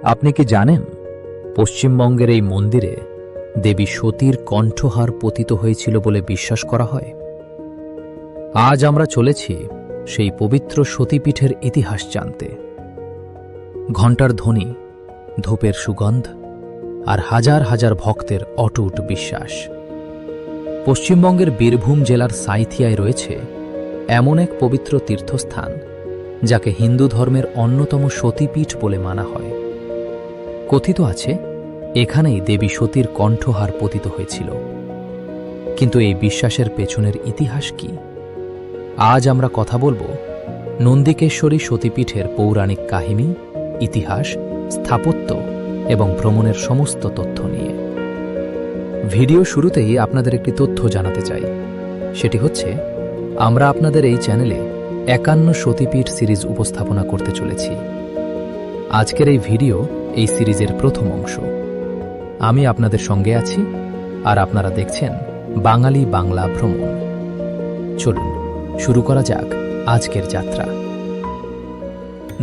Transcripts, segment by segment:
আপনি কি জানেন পশ্চিমবঙ্গের এই মন্দিরে দেবী সতীর কণ্ঠহার পতিত হয়েছিল বলে বিশ্বাস করা হয়? আজ আমরা চলেছি সেই পবিত্র সতীপীঠের ইতিহাস জানতে। ঘণ্টার ধ্বনি, ধূপের সুগন্ধ আর হাজার হাজার ভক্তের অটুট বিশ্বাস। পশ্চিমবঙ্গের বীরভূম জেলার সাঁইথিয়ায় রয়েছে এমন এক পবিত্র তীর্থস্থান যাকে হিন্দু ধর্মের অন্যতম সতীপীঠ বলে মানা হয়। কথিত আছে এখানেই দেবী সতীর কণ্ঠহার পতিত হয়েছিল। কিন্তু এই বিশ্বাসের পেছনের ইতিহাস কি? আজ আমরা কথা বলবো নন্দিকেশ্বরী সতীপীঠের পৌরাণিক কাহিনী, ইতিহাস, স্থাপত্য এবং ভ্রমণের সমস্ত তথ্য নিয়ে। ভিডিও শুরুতেই আপনাদের একটি তথ্য জানাতে চাই। সেটি হচ্ছে, আমরা আপনাদের এই চ্যানেলে 51 সতীপীঠ সিরিজ উপস্থাপনা করতে চলেছি। আজকের এই ভিডিও এই সিরিজের প্রথম অংশ। আমি আপনাদের সঙ্গে আছি আর আপনারা দেখছেন বাঙালি বাংলা ভ্রমণ। চলুন শুরু করা যাক আজকের যাত্রা।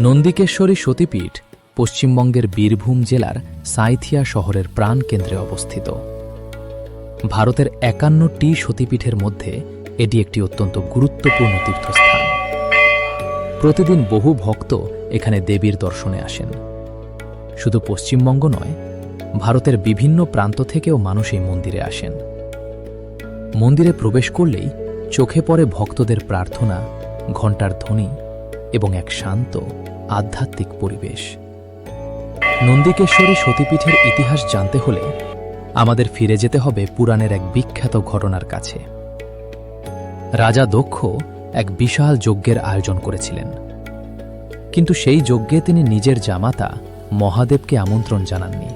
নন্দিকেশ্বরী সতীপীঠ পশ্চিমবঙ্গের বীরভূম জেলার সাঁইথিয়া শহরের প্রাণকেন্দ্রে অবস্থিত। ভারতের 51টি সতীপীঠের মধ্যে এটি একটি অত্যন্ত গুরুত্বপূর্ণ তীর্থস্থান। প্রতিদিন বহু ভক্ত এখানে দেবীর দর্শনে আসেন। শুধু পশ্চিমবঙ্গ নয়, ভারতের বিভিন্ন প্রান্ত থেকেও মানুষ এই মন্দিরে আসেন। মন্দিরে প্রবেশ করলেই চোখে পড়ে ভক্তদের প্রার্থনা, ঘণ্টার ধ্বনি এবং এক শান্ত আধ্যাত্মিক পরিবেশ। নন্দিকেশ্বরী সতীপীঠের ইতিহাস জানতে হলে আমাদের ফিরে যেতে হবে পুরাণের এক বিখ্যাত ঘটনার কাছে। রাজা দক্ষ এক বিশাল যজ্ঞের আয়োজন করেছিলেন, কিন্তু সেই যজ্ঞে তিনি নিজের জামাতা মহাদেবকে আমন্ত্রণ জানাননি।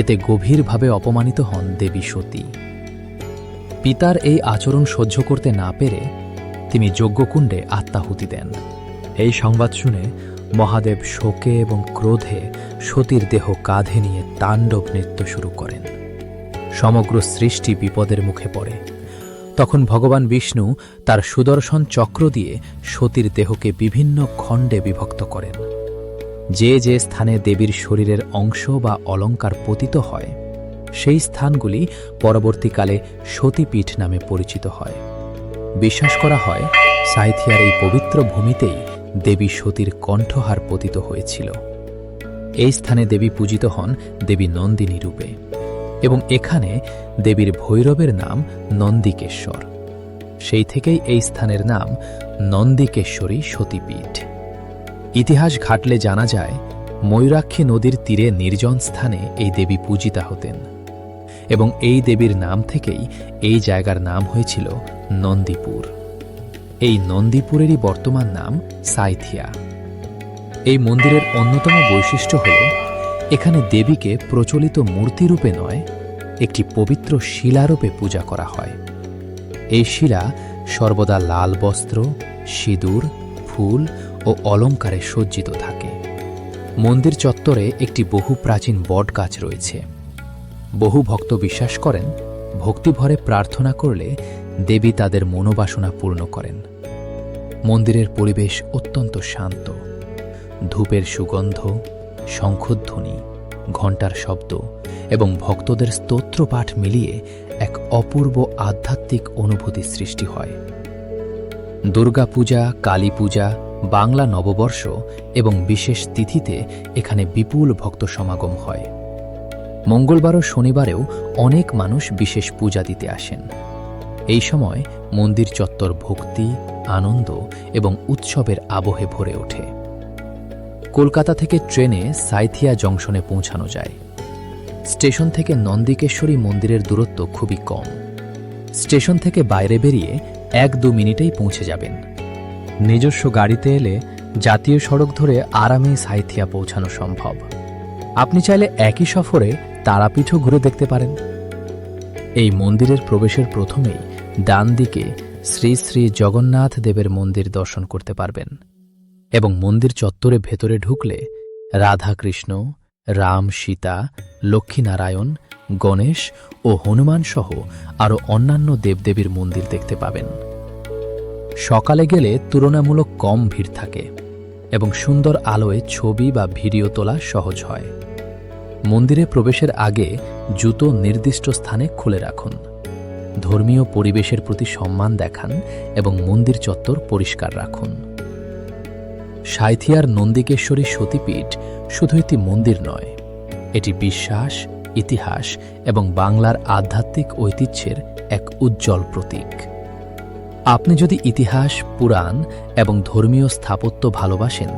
এতে গভীরভাবে অপমানিত হন দেবী সতী। পিতার এই আচরণ সহ্য করতে না পেরে তিনি যজ্ঞকুণ্ডে আত্মাহুতি দেন। এই সংবাদ শুনে মহাদেব শোকে এবং ক্রোধে সতীর দেহ কাঁধে নিয়ে তাণ্ডব নৃত্য শুরু করেন। সমগ্র সৃষ্টি বিপদের মুখে পড়ে। তখন ভগবান বিষ্ণু তার সুদর্শন চক্র দিয়ে সতীর দেহকে বিভিন্ন খণ্ডে বিভক্ত করেন। যে যে স্থানে দেবীর শরীরের অংশ বা অলঙ্কার পতিত হয়, সেই স্থানগুলি পরবর্তীকালে সতীপীঠ নামে পরিচিত হয়। বিশ্বাস করা হয় সাঁইথিয়ার এই পবিত্র ভূমিতেই দেবী সতীর কণ্ঠহার পতিত হয়েছিল। এই স্থানে দেবী পূজিত হন দেবী নন্দিনী রূপে, এবং এখানে দেবীর ভৈরবের নাম নন্দিকেশ্বর। সেই থেকেই এই স্থানের নাম নন্দিকেশ্বরী সতীপীঠ। ইতিহাস ঘাটলে জানা যায় ময়ূরাক্ষী নদীর তীরে নির্জন স্থানে এই দেবী পূজিতা হতেন, এবং এই দেবীর নাম থেকেই এই জায়গার নাম হয়েছিল নন্দীপুর। এই নন্দীপুরেরই বর্তমান নাম সাঁইথিয়া। এই মন্দিরের অন্যতম বৈশিষ্ট্য হল এখানে দেবীকে প্রচলিত মূর্তিরূপে নয়, একটি পবিত্র শিলারূপে পূজা করা হয়। এই শিলা সর্বদা লাল বস্ত্র, সিঁদুর, ফুল ও অলঙ্কারে সজ্জিত থাকে। মন্দির চত্বরে একটি বহু প্রাচীন বট গাছ রয়েছে। বহু ভক্ত বিশ্বাস করেন ভক্তিভরে প্রার্থনা করলে দেবী তাদের মনোবাসনা পূর্ণ করেন। মন্দিরের পরিবেশ অত্যন্ত শান্ত। ধূপের সুগন্ধ, শঙ্খধ্বনি, ঘণ্টার শব্দ এবং ভক্তদের স্তোত্রপাঠ মিলিয়ে এক অপূর্ব আধ্যাত্মিক অনুভূতি সৃষ্টি হয়। দুর্গাপূজা, কালী পূজা, বাংলা নববর্ষ এবং বিশেষ তিথিতে এখানে বিপুল ভক্ত সমাগম হয়। মঙ্গলবার ও শনিবারেও অনেক মানুষ বিশেষ পূজা দিতে আসেন। এই সময় মন্দির চত্বর ভক্তি, আনন্দ এবং উৎসবের আবহে ভরে ওঠে। কলকাতা থেকে ট্রেনে সাঁইথিয়া জংশনে পৌঁছানো যায়। স্টেশন থেকে নন্দিকেশ্বরী মন্দিরের দূরত্ব খুবই কম। স্টেশন থেকে বাইরে বেরিয়ে 1-2 মিনিটেই পৌঁছে যাবেন। নিজস্ব গাড়িতে এলে জাতীয় সড়ক ধরে আরামেই সাঁইথিয়া পৌঁছানো সম্ভব। আপনি চাইলে একই সফরে তারাপীঠও ঘুরে দেখতে পারেন। এই মন্দিরের প্রবেশের প্রথমেই ডান দিকে শ্রী শ্রী জগন্নাথ দেবের মন্দির দর্শন করতে পারবেন, এবং মন্দির চত্বরে ভেতরে ঢুকলে রাধাকৃষ্ণ, রাম, সীতা, লক্ষ্মীনারায়ণ, গণেশ ও হনুমান সহ আরও অন্যান্য দেবদেবীর মন্দির দেখতে পাবেন। সকালে গেলে তুলনামূলক কম ভিড় থাকে এবং সুন্দর আলোয় ছবি বা ভিডিও তোলা সহজ হয়। মন্দিরে প্রবেশের আগে জুতো নির্দিষ্ট স্থানে খুলে রাখুন। ধর্মীয় পরিবেশের প্রতি সম্মান দেখান এবং মন্দির চত্বর পরিষ্কার রাখুন। সাঁইথিয়ার নন্দিকেশ্বরী সতীপীঠ শুধু একটি মন্দির নয়, এটি বিশ্বাস, ইতিহাস এবং বাংলার আধ্যাত্মিক ঐতিহ্যের এক উজ্জ্বল প্রতীক। আপনি যদি ইতিহাস, পুরাণ এবং ধর্মীয় স্থাপত্য ভালোবাসেন,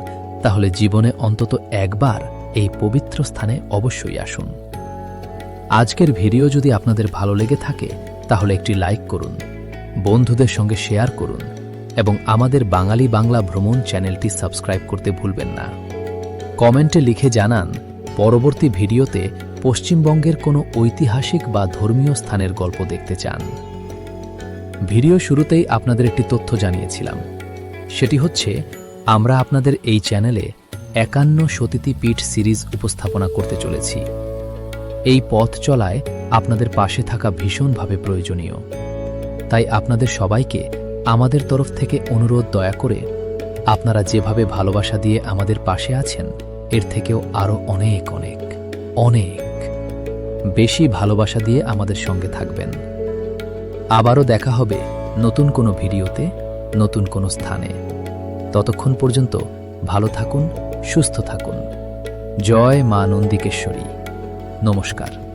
তাহলে জীবনে অন্তত একবার এই পবিত্র স্থানে অবশ্যই আসুন। আজকের ভিডিও যদি আপনাদের ভালো লেগে থাকে তাহলে একটি লাইক করুন, বন্ধুদের সঙ্গে শেয়ার করুন এবং আমাদের বাঙালি বাংলা ভ্রমণ চ্যানেলটি সাবস্ক্রাইব করতে ভুলবেন না। কমেন্টে লিখে জানান পরবর্তী ভিডিওতে পশ্চিমবঙ্গের কোনো ঐতিহাসিক বা ধর্মীয় স্থানের গল্প দেখতে চান। ভিডিও শুরুতেই আপনাদের একটি তথ্য জানিয়েছিলাম, সেটি হচ্ছে আমরা আপনাদের এই চ্যানেলে 51 সতীপীঠ সিরিজ উপস্থাপনা করতে চলেছি। এই পথ চলায় আপনাদের পাশে থাকা ভীষণভাবে প্রয়োজনীয়। তাই আপনাদের সবাইকে আমাদের তরফ থেকে অনুরোধ, দয়া করে আপনারা যেভাবে ভালোবাসা দিয়ে আমাদের পাশে আছেন, এর থেকেও আরও অনেক অনেক অনেক বেশি ভালোবাসা দিয়ে আমাদের সঙ্গে থাকবেন। আবারও দেখা হবে নতুন কোনো ভিডিওতে, নতুন কোনো স্থানে। ততক্ষণ পর্যন্ত ভালো থাকুন, সুস্থ থাকুন। জয় মা নন্দিকেশ্বরী। নমস্কার।